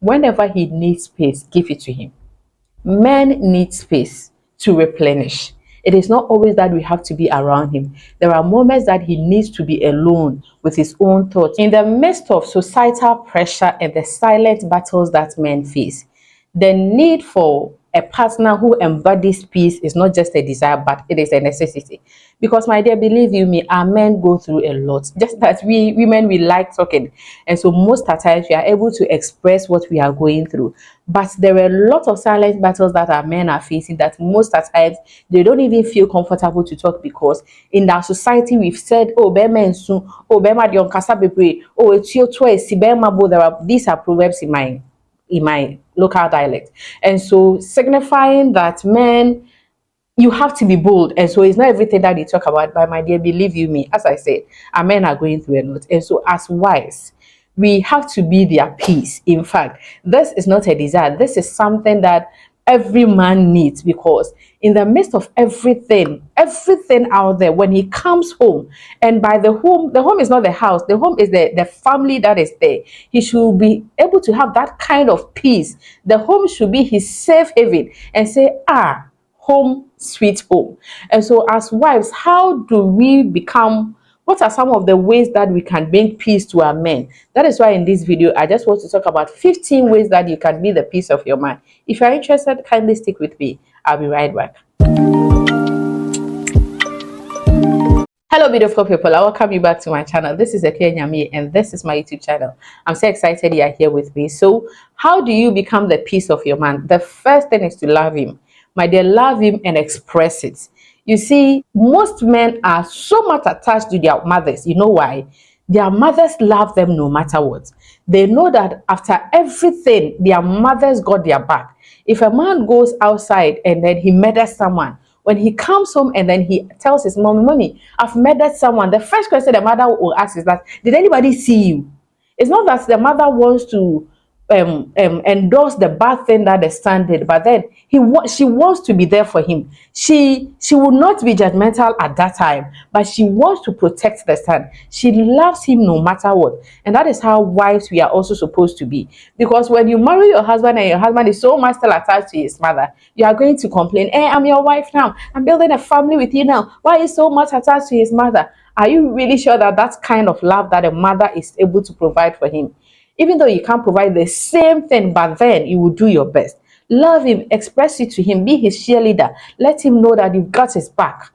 Whenever he needs space, give it to him. Men need space to replenish. It is not always that we have to be around him. There are moments that he needs to be alone with his own thoughts. In the midst of societal pressure and the silent battles that men face, the need for a partner who embodies peace is not just a desire, but it is a necessity. Because, my dear, believe you me, our men go through a lot. Just that we women, we like talking. And so most of the times we are able to express what we are going through. But there are a lot of silent battles that our men are facing that most of the times they don't even feel comfortable to talk, because in our society we've said, oh, bema soon, oh, bema dion kasa bebre, oh, it's your choice, bema bo. These are proverbs in my local dialect. And so signifying that men, you have to be bold. And so it's not everything that they talk about. But, my dear, believe you me, as I said, our men are going through a lot. And so as wives, we have to be their peace. In fact, this is not a desire. This is something that every man needs, because in the midst of everything out there, when he comes home, and by the home is not the house, the home is the family that is there. He should be able to have that kind of peace. The home should be his safe haven, and say, home sweet home. And so as wives, how do we become, what are some of the ways that we can bring peace to our men? That is why in this video, I just want to talk about 15 ways that you can be the peace of your man. If you're interested, kindly stick with me. I'll be right back. Hello, beautiful people. I welcome you back to my channel. This is Eke Nyami, and this is my YouTube channel. I'm so excited you are here with me. So, how do you become the peace of your man? The first thing is to love him. My dear, love him and express it. You see, most men are so much attached to their mothers. You know why? Their mothers love them no matter what. They know that after everything, their mothers got their back. If a man goes outside and then he murders someone, when he comes home and then he tells his mommy, I've murdered someone, the first question the mother will ask is that, did anybody see you? It's not that the mother wants to endorse the bad thing that the son did, but then she wants to be there for him. She will not be judgmental at that time, but she wants to protect the son. She loves him no matter what. And that is how wives we are also supposed to be. Because when you marry your husband and your husband is so much still attached to his mother, you are going to complain, hey, I'm your wife now, I'm building a family with you now, why are you so much attached to his mother? Are you really sure that that's kind of love that a mother is able to provide for him? Even though you can't provide the same thing, but then you will do your best. Love him, express it to him, be his cheerleader. Let him know that you've got his back.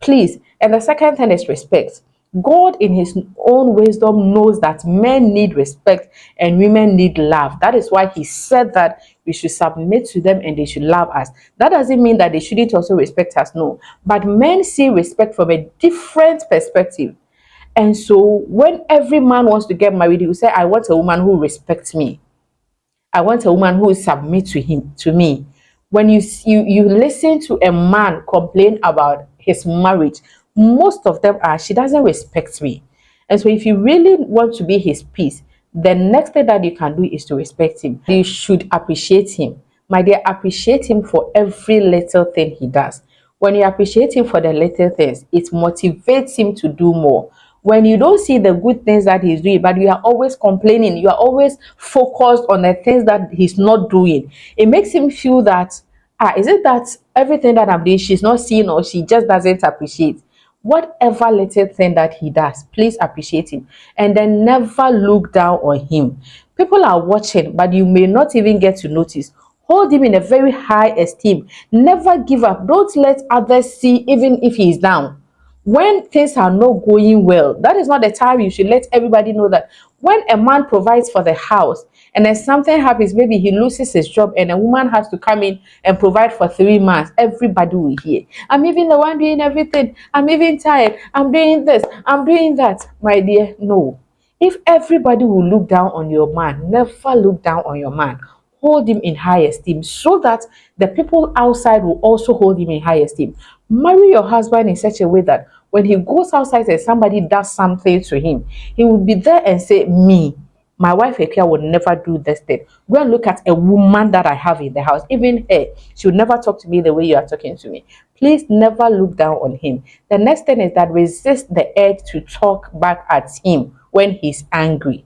Please. And the second thing is respect. God, in his own wisdom, knows that men need respect and women need love. That is why he said that we should submit to them and they should love us. That doesn't mean that they shouldn't also respect us, no. But men see respect from a different perspective. And so when every man wants to get married, he will say, I want a woman who respects me. I want a woman who will submit to me. When you listen to a man complain about his marriage, most of them are, she doesn't respect me. And so if you really want to be his peace, the next thing that you can do is to respect him. You should appreciate him. My dear, appreciate him for every little thing he does. When you appreciate him for the little things, it motivates him to do more. When you don't see the good things that he's doing, but you are always complaining, you are always focused on the things that he's not doing, it makes him feel that, is it that everything that I'm doing, she's not seeing, or she just doesn't appreciate? Whatever little thing that he does, please appreciate him. And then never look down on him. People are watching, but you may not even get to notice. Hold him in a very high esteem. Never give up. Don't let others see, even if he is down. When things are not going well, that is not the time you should let everybody know that. When a man provides for the house and then something happens, maybe he loses his job and a woman has to come in and provide for 3 months, everybody will hear, I'm even the one doing everything, I'm even tired, I'm doing this, I'm doing that. My dear, no. If everybody will look down on your man, never look down on your man. Hold him in high esteem so that the people outside will also hold him in high esteem. Marry your husband in such a way that when he goes outside and somebody does something to him, he will be there and say, me, my wife Ekia would never do this thing. Go and look at a woman that I have in the house. Even her, she would never talk to me the way you are talking to me. Please never look down on him. The next thing is that resist the urge to talk back at him when he's angry.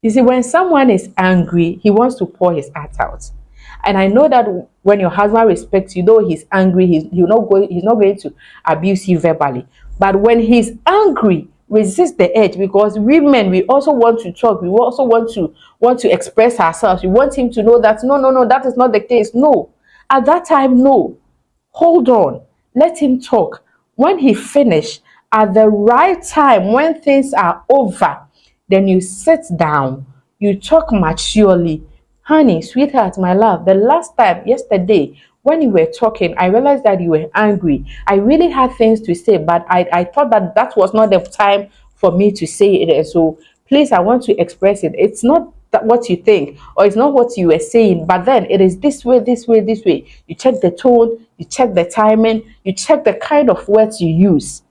You see, when someone is angry, he wants to pour his heart out. And I know that when your husband respects you, though he's angry, he's not going to abuse you verbally. But when he's angry, resist the edge, because women, we also want to talk. We also want to express ourselves. We want him to know that no, that is not the case. No, at that time, no. Hold on, let him talk. When he finish, at the right time, when things are over, then you sit down, you talk maturely. Honey, sweetheart, my love, the last time, yesterday, when you were talking, I realized that you were angry. I really had things to say, but I thought that that was not the time for me to say it. And so please, I want to express it. It's not that what you think, or it's not what you were saying, but then it is this way, this way, this way. You check the tone, you check the timing, you check the kind of words you use.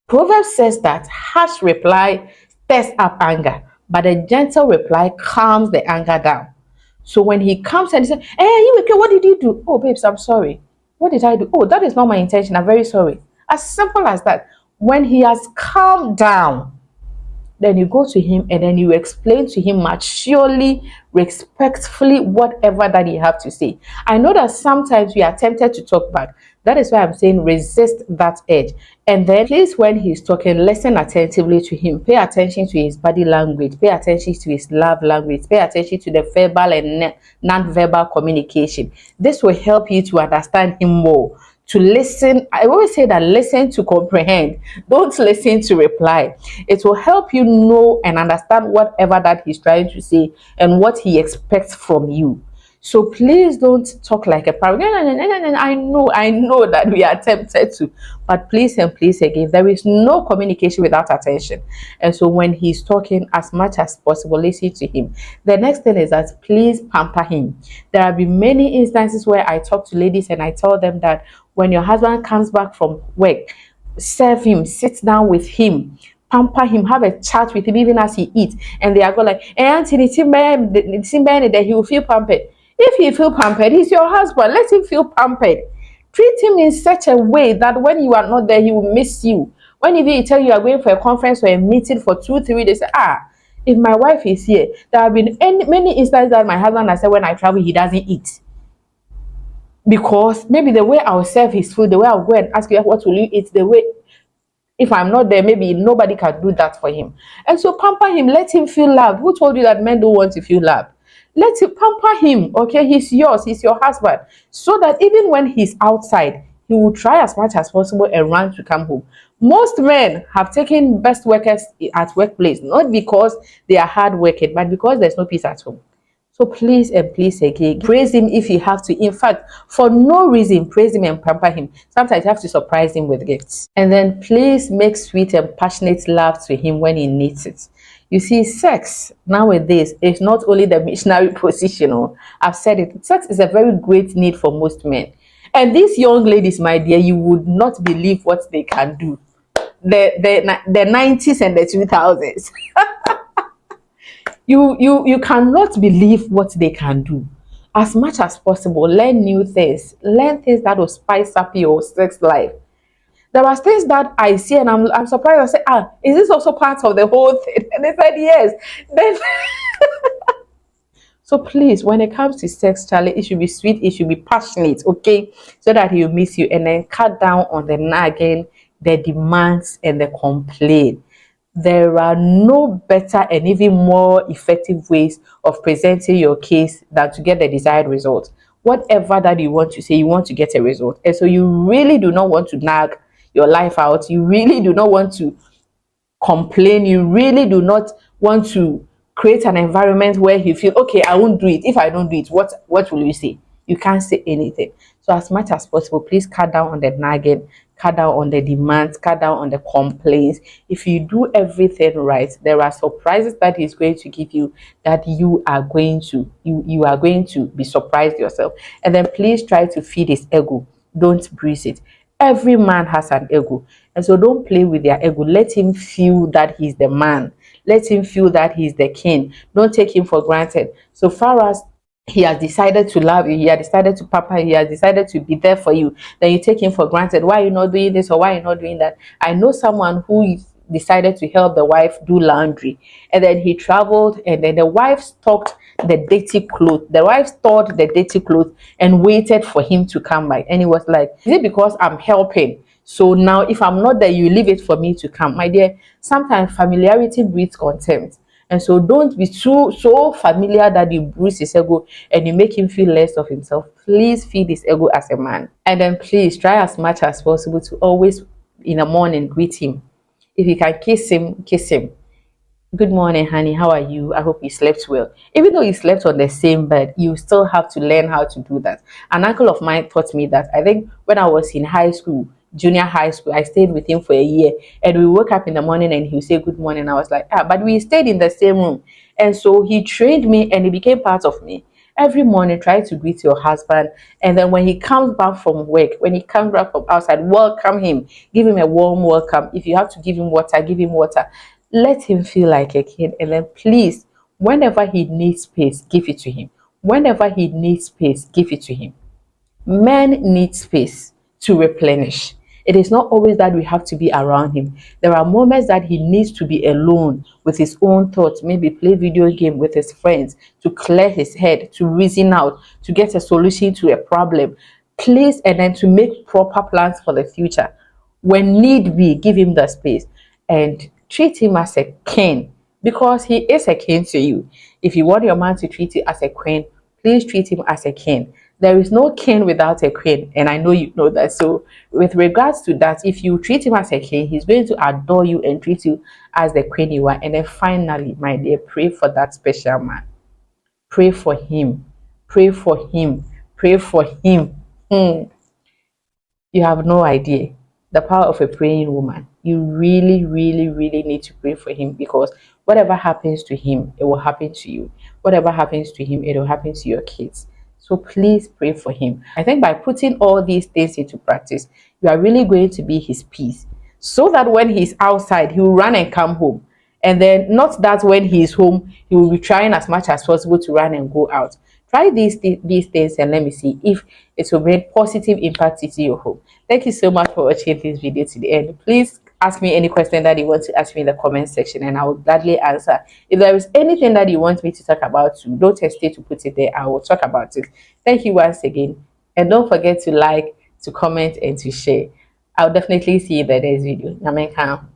Proverbs says that harsh reply stirs up anger, but a gentle reply calms the anger down. So when he comes and he says, "Hey, you okay? What did you do?" "Oh, babes, I'm sorry." "What did I do?" "Oh, that is not my intention. I'm very sorry." As simple as that. When he has calmed down, then you go to him and then you explain to him maturely, respectfully, whatever that you have to say. I know that sometimes we are tempted to talk back. That is why I'm saying resist that edge. And then please, when he's talking, listen attentively to him. Pay attention to his body language. Pay attention to his love language. Pay attention to the verbal and non-verbal communication. This will help you to understand him more, to listen. I always say that listen to comprehend, don't listen to reply. It will help you know and understand whatever that he's trying to say and what he expects from you. So please don't talk like a parrot. No, no, no, no, no, no. I know that we are tempted to, but please and please again, there is no communication without attention. And so when he's talking, as much as possible, listen to him. The next thing is that please pamper him. There have been many instances where I talk to ladies and I tell them that when your husband comes back from work, serve him, sit down with him, pamper him, have a chat with him even as he eats. And they are going like, Auntie, that he will feel pampered. If he feel pampered, he's your husband. Let him feel pampered. Treat him in such a way that when you are not there, he will miss you. When even he tell you are going for a conference or a meeting for 2, 3 days, if my wife is here, there have been many instances that my husband has said when I travel, he doesn't eat. Because maybe the way I'll serve his food, the way I'll go and ask you what will you eat, the way if I'm not there, maybe nobody can do that for him. And so pamper him, let him feel loved. Who told you that men don't want to feel loved? Let him pamper him, okay? He's yours, he's your husband. So that even when he's outside, he will try as much as possible and run to come home. Most men have taken best workers at workplace, not because they are hard working, but because there's no peace at home. So please and please again, praise him if you have to. In fact, for no reason, praise him and pamper him. Sometimes you have to surprise him with gifts. And then please make sweet and passionate love to him when he needs it. You see, sex nowadays is not only the missionary position. Oh, I've said it. Sex is a very great need for most men. And these young ladies, my dear, you would not believe what they can do. The 90s and the 2000s. You cannot believe what they can do. As much as possible, learn new things. Learn things that will spice up your sex life. There are things that I see and I'm surprised. I say, is this also part of the whole thing? And they said yes. Then so please, when it comes to sex, Charlie, it should be sweet, it should be passionate, okay? So that he'll miss you. And then cut down on the nagging, the demands, and the complaint. There are no better and even more effective ways of presenting your case than to get the desired result. Whatever that you want to say, you want to get a result. And so you really do not want to nag your life out. You really do not want to complain. You really do not want to create an environment where you feel, okay, I won't do it. If I don't do it, what will you say? You can't say anything. So as much as possible, please cut down on the nagging, cut down on the demands, cut down on the complaints. If you do everything right, there are surprises that he's going to give you that you are going to be surprised yourself. And then please try to feed his ego. Don't bruise it. Every man has an ego. And so don't play with their ego. Let him feel that he's the man. Let him feel that he's the king. Don't take him for granted. So far as he has decided to love you, he has decided to papa, he has decided to be there for you, then you take him for granted. Why are you not doing this or why are you not doing that? I know someone who is decided to help the wife do laundry. And then he traveled, and then the wife stocked the dirty clothes. The wife stored the dirty clothes and waited for him to come back. And he was like, is it because I'm helping? So now if I'm not there, you leave it for me to come. My dear, sometimes familiarity breeds contempt. And so don't be too so familiar that you bruise his ego and you make him feel less of himself. Please feed his ego as a man. And then please try as much as possible to always in the morning greet him. If you can kiss him, kiss him. Good morning, honey. How are you? I hope you slept well. Even though you slept on the same bed, you still have to learn how to do that. An uncle of mine taught me that. I think when I was in high school, junior high school, I stayed with him for a year, and we woke up in the morning and he would say good morning. I was like, but we stayed in the same room. And so he trained me and he became part of me. Every morning, try to greet your husband. And then when he comes back from work, when he comes back from outside, welcome him. Give him a warm welcome. If you have to give him water, give him water. Let him feel like a kid. And then please, whenever he needs space, give it to him. Whenever he needs space, give it to him. Men need space to replenish. It is not always that we have to be around him. There are moments that he needs to be alone with his own thoughts, maybe play video game with his friends, to clear his head, to reason out, to get a solution to a problem. Please, and then to make proper plans for the future. When need be, give him the space and treat him as a king, because he is a king to you. If you want your man to treat you as a queen, please treat him as a king. There is no king without a queen, and I know you know that. So, with regards to that, if you treat him as a king, he's going to adore you and treat you as the queen you are. And then finally, my dear, pray for that special man. Pray for him. Pray for him. Pray for him. Hmm. You have no idea the power of a praying woman. You really, really, really need to pray for him, because whatever happens to him, it will happen to you. Whatever happens to him, it will happen to your kids. So please pray for him. I think by putting all these things into practice, you are really going to be his peace, so that when he's outside, he will run and come home. And then, not that when he's home, he will be trying as much as possible to run and go out. Try these things and let me see if it will bring positive impact into your home. Thank you so much for watching this video to the end. Please ask me any question that you want to ask me in the comment section, and I will gladly answer. If there is anything that you want me to talk about too, don't hesitate to put it there. I will talk about it. Thank you once again, and don't forget to like, to comment, and to share. I'll definitely see you in the next video. Namenka.